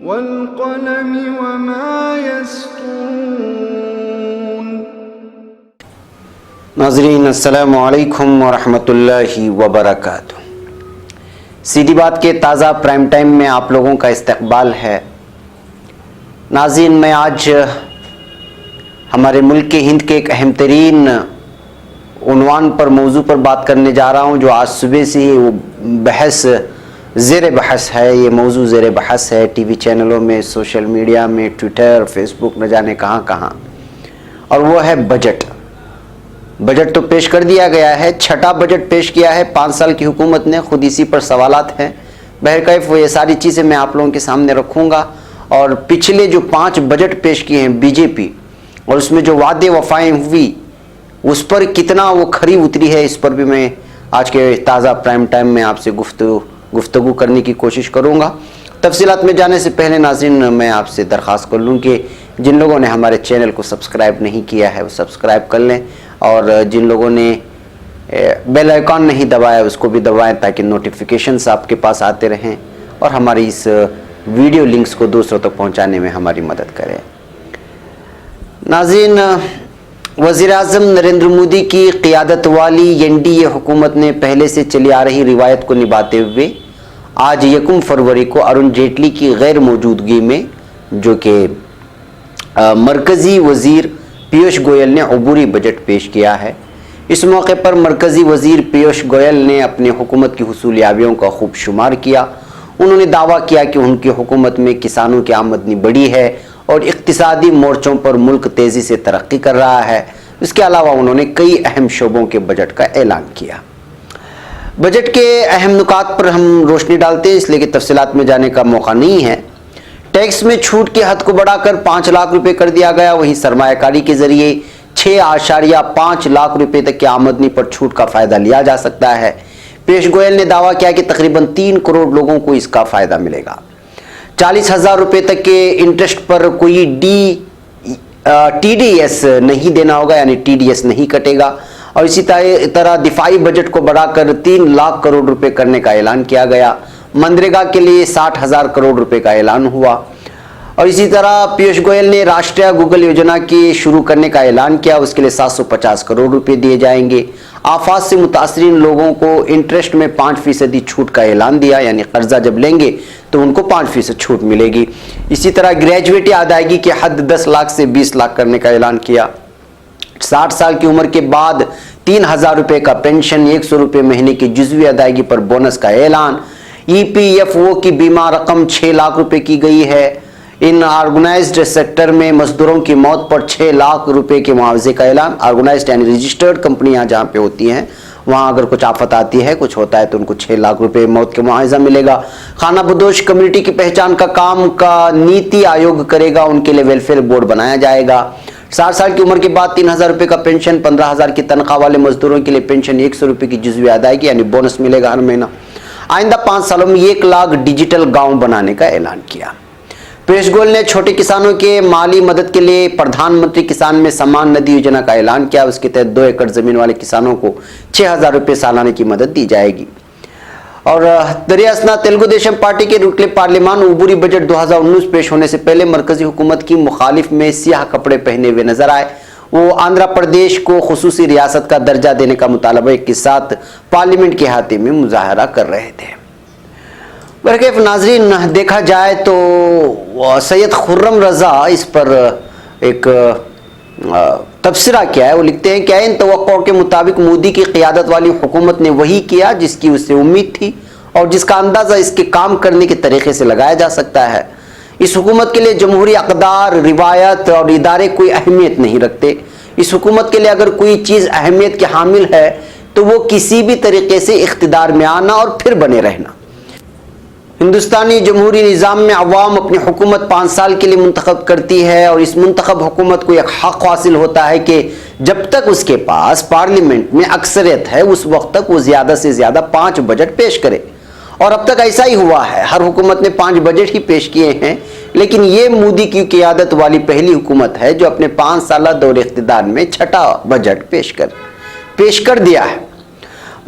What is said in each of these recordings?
वल्क़लमि वमा यस्तूरून। नाज़रीन अस्सलामु अलैकुम वरहमतुल्लाहि वबरकातुहू। सीधी बात के ताज़ा प्राइम टाइम में आप लोगों का इस्तकबाल है। नाज़रीन, मैं आज हमारे मुल्क के हिंद के एक अहम तरीन उन्वान पर मौजू पर बात करने जा रहा हूँ, जो आज सुबह से ही वो बहस ज़ेर बहस है। ये मौजू ज़ेर बहस है टीवी चैनलों में, सोशल मीडिया में, ट्विटर, फेसबुक, न जाने कहाँ कहाँ, और वो है बजट। बजट तो पेश कर दिया गया है, छठा बजट पेश किया है 5 साल की हुकूमत ने। खुद इसी पर सवालात हैं। बहरकैफ ये सारी चीज़ें मैं आप लोगों के सामने रखूँगा, और पिछले जो 5 बजट पेश किए हैं बीजेपी, और उसमें जो वादे वफाएँ हुई उस पर कितना वो खरी उतरी है, इस पर भी मैं आज के ताज़ा प्राइम टाइम में आपसे गुफ्तगू करने की कोशिश करूँगा। तफसीलात में जाने से पहले नाज़रीन, मैं आपसे दरख्वास्त कर लूँ कि जिन लोगों ने हमारे चैनल को सब्सक्राइब नहीं किया है वो सब्सक्राइब कर लें, और जिन लोगों ने बेल आइकॉन नहीं दबाया उसको भी दबाएं, ताकि नोटिफिकेशंस आपके पास आते रहें, और हमारी इस वीडियो लिंक्स को दूसरों तक पहुंचाने में हमारी मदद करें। नाज़रीन, वज़ीर-ए-आज़म नरेंद्र मोदी की क़ियादत वाली एनडीए हुकूमत ने पहले से चली आ रही रिवायत को निभाते हुए आज 1 फरवरी को अरुण जेटली की गैर मौजूदगी में, जो कि मरकज़ी वज़ीर पीयूष गोयल ने अबूरी बजट पेश किया है। इस मौके पर मरकज़ी वज़ीर पीयूष गोयल ने अपनी हुकूमत की हुसूलियाबियों का खूब शुमार किया। उन्होंने दावा किया कि उनकी हुकूमत में किसानों की आमदनी बढ़ी है और इक़्तिसादी मोर्चों पर मुल्क तेज़ी से तरक्की कर रहा है। इसके अलावा उन्होंने कई अहम शोबों के बजट का ऐलान किया। बजट के अहम नुकात पर हम रोशनी डालते हैं, इसलिए कि तफसीलात में जाने का मौका नहीं है। टैक्स में छूट की हद को बढ़ाकर 5 लाख रुपए कर दिया गया। वहीं सरमायाकारी के जरिए 6.5 लाख रुपए तक की आमदनी पर छूट का फ़ायदा लिया जा सकता है। पीयूष गोयल ने दावा किया कि तकरीबन 3 करोड़ लोगों को इसका फ़ायदा मिलेगा। 40,000 रुपये तक के इंटरेस्ट पर कोई TDS नहीं देना होगा, यानी TDS नहीं कटेगा। और इसी तरह दिफाई बजट को बढ़ाकर 3 लाख करोड़ रुपए करने का ऐलान किया गया। मनरेगा के लिए 60,000 करोड़ रुपए का ऐलान हुआ। और इसी तरह पीयूष गोयल ने राष्ट्रीय गूगल योजना के शुरू करने का ऐलान किया। उसके लिए 750 करोड़ रुपए दिए जाएंगे। आफात से मुतासरीन लोगों को इंटरेस्ट में 5% छूट का ऐलान दिया, यानी कर्जा जब लेंगे तो उनको 5% छूट मिलेगी। इसी तरह ग्रेजुएटी अदायगी की हद 10 लाख से 20 लाख करने का ऐलान किया। 60 साल की उम्र के बाद 3,000 रुपये का पेंशन, 100 रुपये महीने की जुज़वी अदायगी पर बोनस का ऐलान। EPFO की बीमा रकम 6 लाख रुपए की गई है। इन ऑर्गेनाइज्ड सेक्टर में मजदूरों की मौत पर 6 लाख रुपए के मुआवजे का ऐलान। ऑर्गेनाइज्ड यानी रजिस्टर्ड कंपनियां जहां पे होती हैं, वहां अगर कुछ आफत आती है, कुछ होता है, तो उनको 6 लाख रुपए मौत के मुआवजा मिलेगा। खाना बदोश कम्युनिटी की पहचान का काम का नीति आयोग करेगा, उनके लिए वेलफेयर बोर्ड बनाया जाएगा। 60 साल की उम्र के बाद 3,000 रुपये का पेंशन, 15,000 की तनख्वाह वाले मजदूरों के लिए पेंशन, 100 रुपये की जुज़वी अदायगी यानी बोनस मिलेगा हर महीना। आइंदा 5 सालों में 1 लाख डिजिटल गांव बनाने का ऐलान किया। पीयूष गोयल ने छोटे किसानों के माली मदद के लिए प्रधानमंत्री किसान में सम्मान निधि योजना का ऐलान किया। उसके तहत 2 एकड़ जमीन वाले किसानों को 6,000 रुपये सालाना की मदद दी जाएगी। और दरियासना तेलुगु देशम पार्टी के रुकने पार्लियामान उबूरी बजट 2019 पेश होने से पहले मरकजी हुकूमत की मुखालिफ में सियाह कपड़े पहने हुए नजर आए। वो आंध्र प्रदेश को खुसूसी रियासत का दर्जा देने का मुतालबे के साथ पार्लियामेंट के अहाते में मुजाहरा कर रहे थे। बहरकैफ नाजरीन, देखा जाए तो सैयद खुर्रम रजा इस पर एक तबसरा किया है। वो लिखते हैं, क्या इन तवक्को के मुताबिक मोदी की क़ियादत वाली हुकूमत ने वही किया जिसकी उससे उम्मीद थी और जिसका अंदाज़ा इसके काम करने के तरीके से लगाया जा सकता है। इस हुकूमत के लिए जमहूरी अक़दार, रिवायत और इदारे कोई अहमियत नहीं रखते। इस हुकूमत के लिए अगर कोई चीज़ अहमियत की हामिल है तो वो किसी भी तरीके से इख्तिदार में आना और फिर बने रहना। हिंदुस्तानी जमहूरी निज़ाम में अवाम अपनी हुकूमत 5 साल के लिए मुंतखब करती है, और इस मुंतखब हुकूमत को एक हक़ हासिल होता है कि जब तक उसके पास पार्लियामेंट में अक्सरियत है उस वक्त तक वो ज़्यादा से ज़्यादा 5 बजट पेश करे। और अब तक ऐसा ही हुआ है, हर हुकूमत ने 5 बजट ही पेश किए हैं। लेकिन ये मोदी की क़ियादत वाली पहली हुकूमत है जो अपने 5 साल दौर इख्तिदार में 6ठा बजट पेश कर दिया है।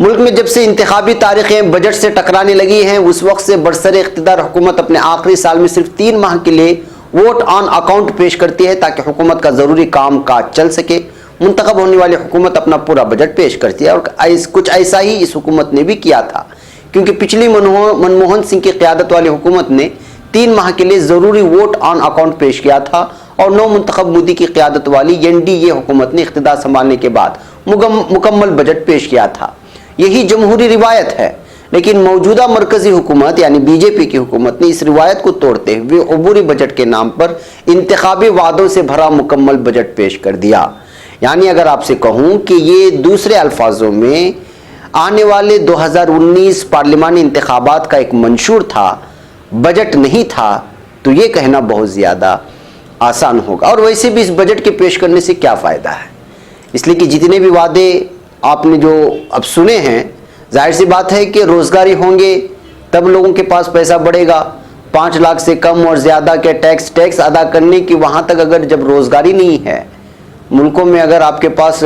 मुल्क में जब से इंतखाबी तारीखें बजट से टकराने लगी हैं, उस वक्त से बरसरे इख्तिदार हुकूमत अपने आखिरी साल में सिर्फ 3 माह के लिए वोट ऑन अकाउंट पेश करती है ताकि हुकूमत का ज़रूरी काम काज चल सके। मुंतखब होने वाली हुकूमत अपना पूरा बजट पेश करती है और कुछ ऐसा ही इस हुकूमत ने भी किया था, क्योंकि पिछली मनमोहन सिंह की क़यादत वाली हुकूमत ने 3 माह के लिए ज़रूरी वोट ऑन अकाउंट पेश किया था और नौ मुंतखब मोदी की क़यादत वाली एनडीए हुकूमत ने इख्तिदार संभालने के बाद मुकम्मल बजट पेश किया था। यही जमहूरी रिवायत है, लेकिन मौजूदा मरकजी हुकूमत यानी बीजेपी की हुकूमत ने इस रिवायत को तोड़ते हुए अबूरी बजट के नाम पर इंतखाबी वादों से भरा मुकम्मल बजट पेश कर दिया। यानी अगर आपसे कहूं कि ये दूसरे अल्फाजों में आने वाले 2019 पार्लिमानी इंतखाबात का एक मंशूर था, बजट नहीं था, तो ये कहना बहुत ज़्यादा आसान होगा। और वैसे भी इस बजट के पेश करने से क्या फ़ायदा है, इसलिए कि जितने भी वादे आपने जो अब सुने हैं, जाहिर सी बात है कि रोज़गारी होंगे तब लोगों के पास पैसा बढ़ेगा। 5 लाख से कम और ज़्यादा के टैक्स अदा करने की, वहाँ तक अगर जब रोज़गारी नहीं है मुल्कों में, अगर आपके पास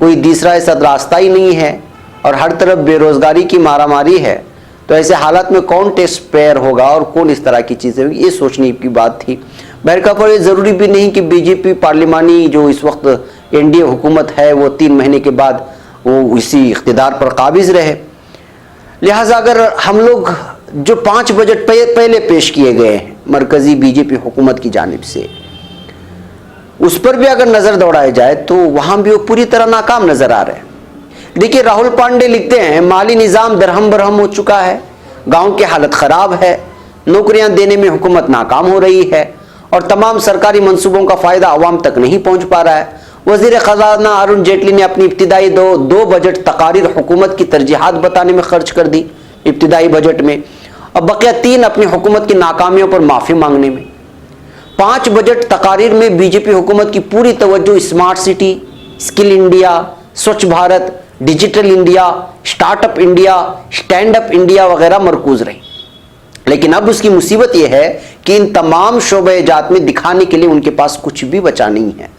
कोई तीसरा ऐसा रास्ता ही नहीं है और हर तरफ बेरोज़गारी की मारामारी है, तो ऐसे हालात में कौन टैक्स पेयर होगा और कौन इस तरह की चीज़ें होगी, ये सोचने की बात थी। बहरकफर ये ज़रूरी भी नहीं कि बीजेपी पार्लिमानी जो इस वक्त एनडीए हुकूमत है वो 3 महीने के बाद वो इसी इख्तिदार पर काबिज रहे। लिहाजा अगर हम लोग जो 5 बजट पहले पेश किए गए हैं मरकजी बीजेपी हुकूमत की जानिब से, उस पर भी अगर नज़र दौड़ाई जाए तो वहाँ भी वो पूरी तरह नाकाम नज़र आ रहे हैं। देखिए, राहुल पांडे लिखते हैं, माली निज़ाम दरहम बरहम हो चुका है, गाँव की हालत ख़राब है, नौकरियाँ देने में हुकूमत नाकाम हो रही है और तमाम सरकारी मंसूबों का फ़ायदा आवाम तक नहीं पहुँच पा रहा है। वज़ीर ख़ज़ाना अरुण जेटली ने अपनी इब्तिदाई दो बजट तकारीर हुकूमत की तरजीहात बताने में खर्च कर दी इब्तिदाई बजट में, और बकिया 3 अपनी हुकूमत की नाकामियों पर माफ़ी मांगने में। 5 बजट तकारीर में बीजेपी हुकूमत की पूरी तवज्जो स्मार्ट सिटी, स्किल इंडिया, स्वच्छ Bharat, digital India, startup India, stand up India वगैरह मरकूज रही। लेकिन अब उसकी मुसीबत यह है कि इन तमाम शोबे-ए-जात में दिखाने के लिए उनके पास कुछ भी बचा नहीं है।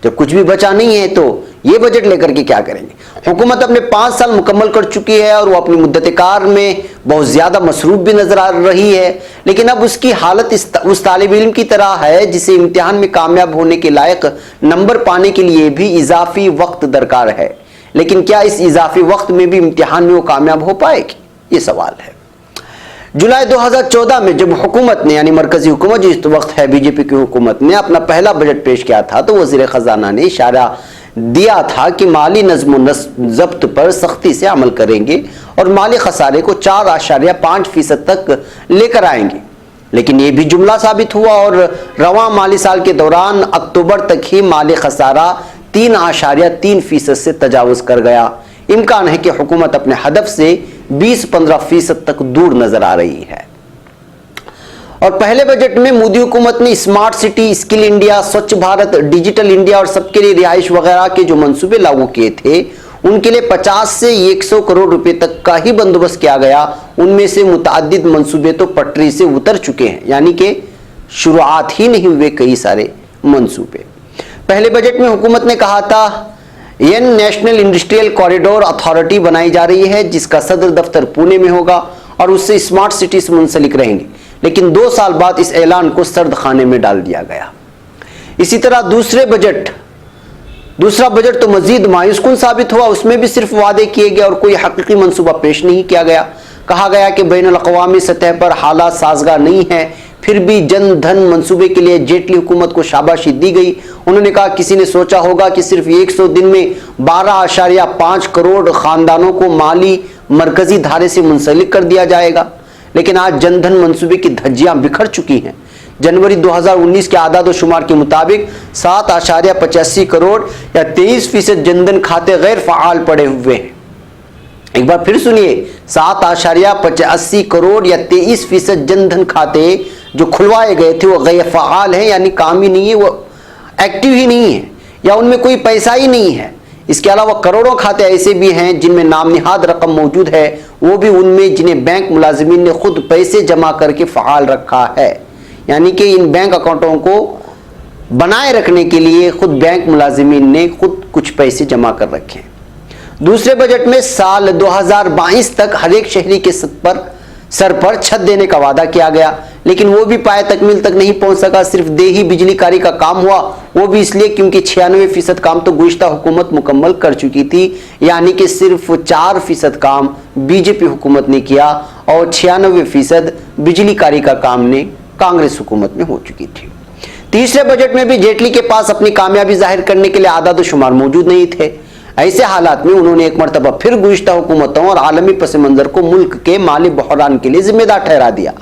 जब कुछ भी बचा नहीं है तो ये बजट लेकर के क्या करेंगे। हुकूमत अपने 5 साल मुकम्मल कर चुकी है और वो अपनी मुद्दत कार में बहुत ज़्यादा मसरूफ भी नजर आ रही है, लेकिन अब उसकी हालत उस तालिब इल्म की तरह है जिसे इम्तिहान में कामयाब होने के लायक नंबर पाने के लिए भी इजाफी वक्त दरकार है। लेकिन क्या इस इजाफी वक्त में भी इम्तिहान में वो कामयाब हो पाएगी, ये सवाल है। जुलाई 2014 में जब हुकूमत ने यानी मरकजी हुकूमत जो इस वक्त है बीजेपी की हुकूमत ने अपना पहला बजट पेश किया था, तो वज़ीर ख़ज़ाना ने इशारा दिया था कि माली नज़्म ज़ब्त पर सख्ती से अमल करेंगे और माली खसारे को 4.5% तक लेकर आएंगे। लेकिन ये भी जुमला साबित हुआ और रवां माली साल के दौरान अक्टूबर तक ही माली खसारा 3.3% से तजावुज़ कर गया। इम्कान है कि हुकूमत अपने हदफ से 20-15% तक दूर नजर आ रही है। और पहले बजट में मोदी हुकूमत ने स्मार्ट सिटी, स्किल इंडिया, स्वच्छ भारत, डिजिटल इंडिया और सबके लिए रिहाइश वगैरह के जो मंसूबे लागू किए थे, उनके लिए 50 से 100 करोड़ रुपए तक का ही बंदोबस्त किया गया। उनमें से मुतअद्दिद मंसूबे तो पटरी से उतर चुके हैं, यानी कि शुरुआत ही नहीं हुए कई सारे मंसूबे। पहले बजट में हुकूमत ने कहा था नेशनल इंडस्ट्रियल कॉरिडोर अथॉरिटी बनाई जा रही है जिसका सदर दफ्तर पुणे में होगा और उससे स्मार्ट सिटी से मुंसलिक रहेंगे, लेकिन 2 साल बाद इस ऐलान को सर्द खाने में डाल दिया गया। इसी तरह दूसरा बजट तो मजीद मायूसकुन साबित हुआ। उसमें भी सिर्फ वादे किए गए और कोई हकीकी मंसूबा पेश नहीं किया गया। कहा गया कि बैनुल अक़वामी सतह पर हालात साजगार नहीं है, फिर भी जन धन मंसूबे के लिए जेटली हुकूमत को शाबाशी दी गई। उन्होंने कहा, किसी ने सोचा होगा कि सिर्फ 100 दिन में 12.5 करोड़ खानदानों को माली मरकजी धारे से मुंसलिक कर दिया जाएगा, लेकिन आज जन धन मंसूबे की धज्जियां बिखर चुकी हैं। जनवरी 2019 के आदाद व शुमार के मुताबिक 7.85 करोड़ या 23% जनधन खाते गैर फ़ाल पड़े हुए हैं। एक बार फिर सुनिए, 7.85 करोड़ या 23% जनधन खाते जो खुलवाए गए थे वो गैर फ़ाल हैं, यानी काम ही नहीं है, वो एक्टिव ही नहीं है या उनमें कोई पैसा ही नहीं है। इसके अलावा करोड़ों खाते ऐसे भी हैं जिनमें नामनिहाद रकम मौजूद है, वो भी उनमें जिन्हें बैंक मुलाजिमीन ने खुद पैसे जमा करके फ़ाल रखा है, यानी कि इन बैंक अकाउंटों को बनाए रखने के लिए खुद बैंक मुलाजिमीन ने खुद कुछ पैसे जमा कर रखे हैं। दूसरे बजट में साल 2022 तक हर एक शहरी के सर पर छत देने का वादा किया गया, लेकिन वो भी पाए तकमील तक नहीं पहुंच सका। सिर्फ देही बिजली कारी का काम हुआ, वो भी इसलिए क्योंकि 96% काम तो गुज़िश्ता हुकूमत मुकम्मल कर चुकी थी, यानी कि सिर्फ 4% काम बीजेपी हुकूमत ने किया और 96% बिजली कारी का काम ने कांग्रेस हुकूमत में हो चुकी थी। तीसरे बजट में भी जेटली के पास अपनी कामयाबी जाहिर करने के लिए आदाद शुमार मौजूद नहीं थे। ऐसे हालात में उन्होंने एक मरतबा फिर गुज़िश्ता हुकूमतों और आलमी पस मंजर को मुल्क के माली बहरान के लिए जिम्मेदार ठहरा दिया।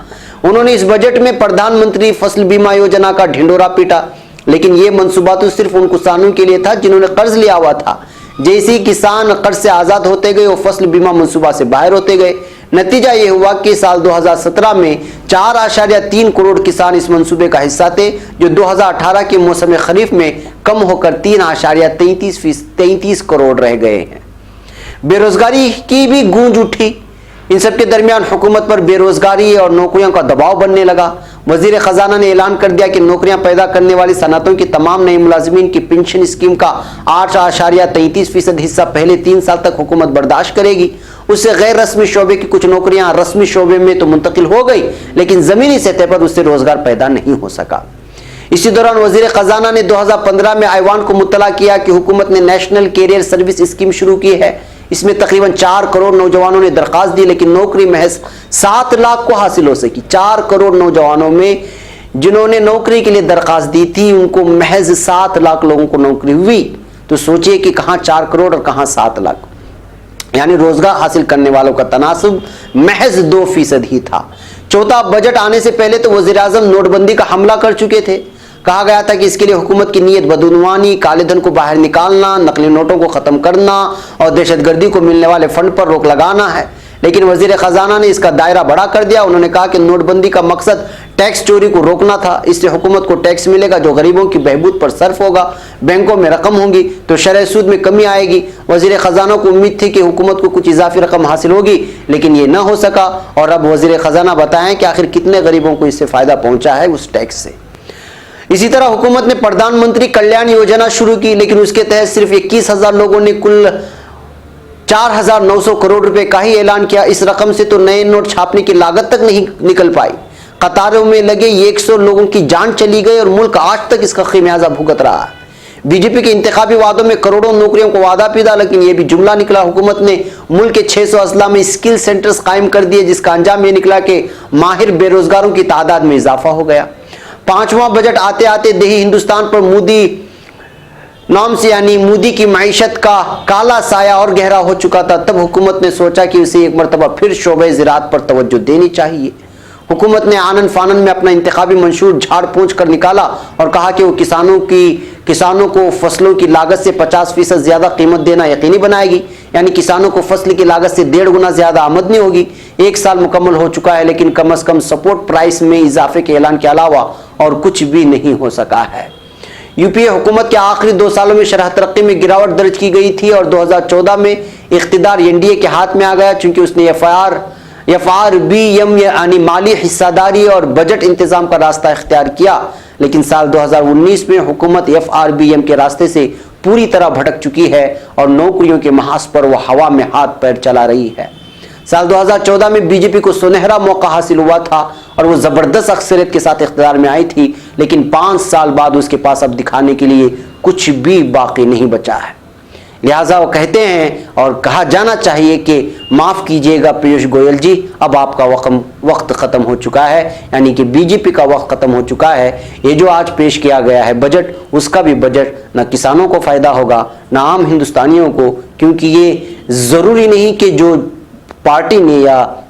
उन्होंने इस बजट में प्रधानमंत्री फसल बीमा योजना का ढिंडोरा पीटा, लेकिन यह मंसूबा तो सिर्फ उन किसानों के लिए था जिन्होंने कर्ज लिया हुआ था। जैसे ही किसान कर्ज से आजाद होते गए, वो फसल बीमा मंसूबा से बाहर होते गए। नतीजा यह हुआ कि साल 2017 में 4.3 करोड़ किसान इस मंसूबे का हिस्सा थे, जो 2018 के मौसम खरीफ में कम होकर 3.33 करोड़ रह गए हैं। बेरोजगारी की भी गूंज उठी। इन सबके दरमियान हुकूमत पर बेरोजगारी और नौकरियों का दबाव बनने लगा। वजीर खजाना ने ऐलान कर दिया कि नौकरियां पैदा करने वाली सनतों की तमाम नए मुलाजिमीन की पेंशन स्कीम का 8.33% हिस्सा पहले 3 साल तक हुकूमत बर्दाश्त करेगी। उससे गैर रस्मी शोबे की कुछ नौकरियां रस्मी शोबे में तो मुंतकिल हो गई, लेकिन जमीनी सतह पर उससे रोजगार पैदा नहीं हो सका। इसी दौरान वजीर खजाना ने 2015 में ऐवान को मुत्तला किया कि हुकूमत ने नेशनल कैरियर सर्विस स्कीम शुरू की है। इसमें तकरीबन 4 करोड़ नौजवानों ने दरखास्त दी, लेकिन नौकरी महज 7 लाख को हासिल हो सकी। 4 करोड़ नौजवानों में जिन्होंने नौकरी के लिए दरखास्त दी थी, उनको महज 7 लाख लोगों को नौकरी हुई। तो सोचिए कि कहां 4 करोड़ और कहां 7 लाख, यानी रोजगार हासिल करने वालों का तनासुब महज 2% ही था। चौथा बजट आने से पहले तो वजीर आजम नोटबंदी का हमला कर चुके थे। कहा गया था कि इसके लिए हुकूमत की नीयत बदउनवानी, काले धन को बाहर निकालना, नकली नोटों को खत्म करना और दहशतगर्दी को मिलने वाले फंड पर रोक लगाना है। लेकिन वजीर खजाना ने इसका दायरा बड़ा कर दिया। उन्होंने कहा कि नोटबंदी का मकसद टैक्स चोरी को रोकना था। इससे हुकूमत को टैक्स मिलेगा जो गरीबों की बहबूद पर सर्फ होगा, बैंकों में रकम होगी तो शरह सूद में कमी आएगी। वजीर खजाना को उम्मीद थी कि हुकूमत को कुछ इजाफी रकम हासिल होगी, लेकिन ये न हो सका। और अब वजीर खजाना बताएं कि आखिर कितने गरीबों को इससे फायदा पहुंचा है उस टैक्स से। इसी तरह हुकूमत ने प्रधानमंत्री कल्याण योजना शुरू की, लेकिन उसके तहत सिर्फ 21,000 लोगों ने कुल 4,900 करोड़ रुपए का ही ऐलान किया। इस रकम से तो नए नोट छापने की लागत तक नहीं निकल पाई। कतारों में लगे 100 लोगों की जान चली गई और मुल्क आज तक इसका खमियाजा भुगत रहा है। बीजेपी के इंतखाबी वादों में करोड़ों नौकरियों को वादा पीदा, लेकिन यह भी जुमला निकला। हुकूमत ने मुल्क के 600 अजला में स्किल सेंटर्स कायम कर दिए, जिसका अंजाम यह निकला कि माहिर बेरोजगारों की तादाद में इजाफा हो गया। 5वां बजट आते आते देही हिंदुस्तान पर मोदी नाम से यानी मोदी की माइशत का काला साया और गहरा हो चुका था। तब हुकूमत ने सोचा कि उसे एक मरतबा फिर शोबे ज़राअत पर तवज्जो देनी चाहिए। हुकूमत ने आनन फानन में अपना इंतखाबी मंशूर झाड़ पोंछ कर निकाला और कहा कि वो किसानों को फसलों की लागत से 50% ज्यादा कीमत देना यकीनी बनाएगी, यानी किसानों को फसल की लागत से 1.5 गुना ज्यादा आमदनी होगी। 1 साल मुकम्मल हो चुका है, लेकिन कम अज कम सपोर्ट प्राइस में इजाफे के ऐलान के अलावा और कुछ भी नहीं हो सका है। यूपीए हुकूमत के आखिरी 2 सालों में शरह तरक्की में गिरावट दर्ज की गई थी और 2014 में इख्तिदार एनडीए के हाथ में आ गया, चूंकि उसने एफआरबीएम यानी माली हिस्सादारी और बजट इंतजाम का रास्ता इख्तियार किया। लेकिन साल 2019 में हुकूमत एफआरबीएम के रास्ते से पूरी तरह भटक चुकी है और नौकरियों के महाज पर वह हवा में हाथ पैर चला रही है। साल 2014 में बीजेपी को सुनहरा मौका हासिल हुआ था और वो जबरदस्त अक्सरियत के साथ इख्तियार में आई थी, लेकिन 5 साल बाद उसके पास अब दिखाने के लिए कुछ भी बाकी नहीं बचा है। लिहाजा वो कहते हैं और कहा जाना चाहिए कि माफ़ कीजिएगा पीयूष गोयल जी, अब आपका वक्त ख़त्म हो चुका है, यानी कि बीजेपी का वक्त ख़त्म हो चुका है। ये जो आज पेश किया गया है बजट, उसका भी बजट न किसानों को फ़ायदा होगा न आम हिंदुस्तानियों को, क्योंकि ये ज़रूरी नहीं कि जो पार्टी ने या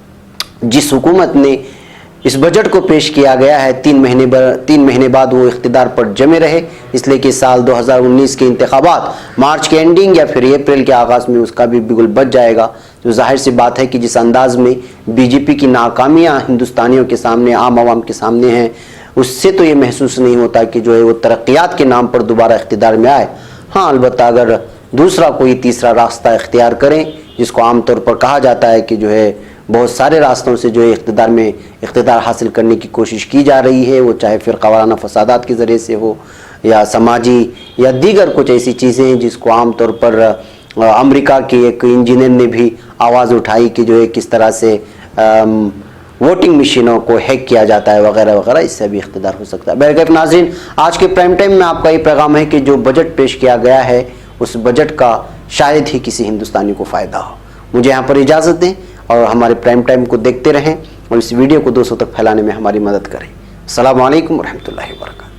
जिस हुकूमत ने इस बजट को पेश किया गया है 3 महीने बाद वो इख्तिदार पर जमे रहे। इसलिए कि साल 2019 के इंतखाबात मार्च के एंडिंग या फिर अप्रैल के आगाज़ में उसका भी बिगुल बच जाएगा। तो जाहिर सी बात है कि जिस अंदाज में बीजेपी की नाकामियाँ हिंदुस्तानियों के सामने, आम आवाम के सामने हैं, उससे तो ये महसूस नहीं होता कि जो है वो तरक्यात के नाम पर दोबारा इख्तिदार में आए। हाँ, अलबत्ता अगर दूसरा कोई तीसरा रास्ता इख्तियार करें, जिसको आमतौर पर कहा जाता है कि जो है बहुत सारे रास्तों से जो है इख्तिदार हासिल करने की कोशिश की जा रही है, वो चाहे फिर क़वाराना फसादात के ज़रिए से हो या समाजी या दीगर कुछ ऐसी चीज़ें जिसको आमतौर पर अमेरिका के एक इंजीनियर ने भी आवाज़ उठाई कि जो है किस तरह से वोटिंग मशीनों को हैक किया जाता है वगैरह वगैरह, इससे भी इख्तिदार हो सकता है। बहरकैफ नाज़रीन, आज के प्राइम टाइम में आपका ये पैगाम है कि जो बजट पेश किया गया है उस बजट का शायद ही किसी हिंदुस्तानी को फ़ायदा हो। मुझे यहाँ पर इजाज़त दें और हमारे प्राइम टाइम को देखते रहें और इस वीडियो को 200 तक फैलाने में हमारी मदद करें। अस्सलामु अलैकुम रहमतुल्लाहि व बरकातहू।